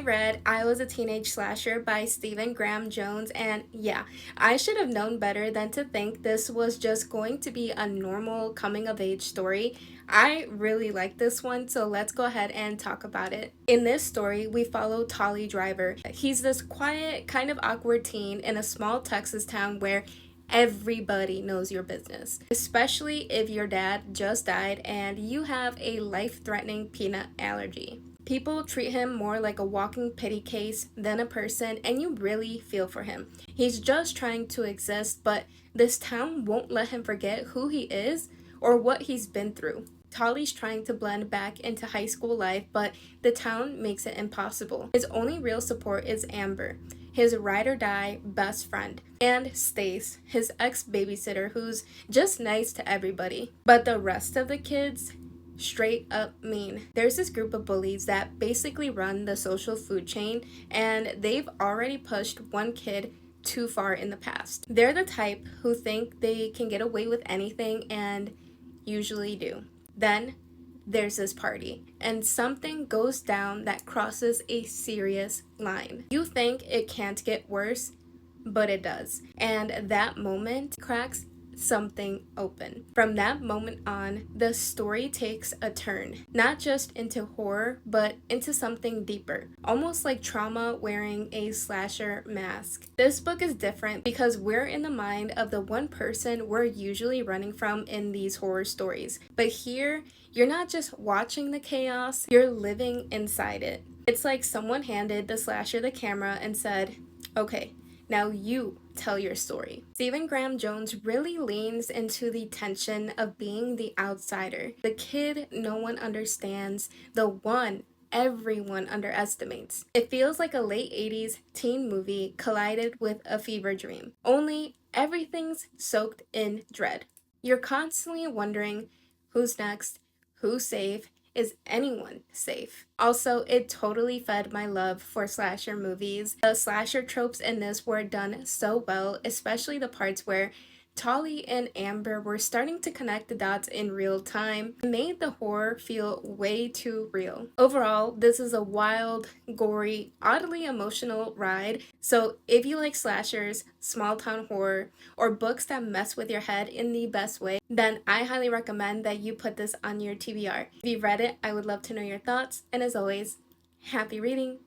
read I Was a Teenage Slasher by Stephen Graham Jones, and yeah, I should have known better than to think this was just going to be a normal coming of age story. I really like this one, so let's go ahead and talk about it. In this story, we follow Tolly Driver. He's this quiet, kind of awkward teen in a small Texas town where everybody knows your business, especially if your dad just died and you have a life-threatening peanut allergy. People treat him more like a walking pity case than a person, and you really feel for him. He's just trying to exist, but this town won't let him forget who he is or what he's been through. Tolly's trying to blend back into high school life, but the town makes it impossible. His only real support is Amber, his ride or die best friend, and Stace, his ex-babysitter who's just nice to everybody. But the rest of the kids, straight up mean. There's this group of bullies that basically run the social food chain, and they've already pushed one kid too far in the past. They're the type who think they can get away with anything and usually do. Then there's this party, and something goes down that crosses a serious line. You think it can't get worse, but it does. And that moment cracks something open. From that moment on, the story takes a turn, not just into horror, but into something deeper, almost like trauma wearing a slasher mask. This book is different because we're in the mind of the one person we're usually running from in these horror stories. But here, you're not just watching the chaos, you're living inside it. It's like someone handed the slasher the camera and said, okay, now you tell your story. Stephen Graham Jones really leans into the tension of being the outsider, the kid no one understands, the one everyone underestimates. It feels like a late 80s teen movie collided with a fever dream, only everything's soaked in dread. You're constantly wondering who's next, who's safe, is anyone safe? Also, it totally fed my love for slasher movies. The slasher tropes in this were done so well, especially the parts where Tolly and Amber were starting to connect the dots in real time. It made the horror feel way too real. Overall, this is a wild, gory, oddly emotional ride. So if you like slashers, small town horror, or books that mess with your head in the best way, then I highly recommend that you put this on your TBR. If you've read it, I would love to know your thoughts. And as always, happy reading!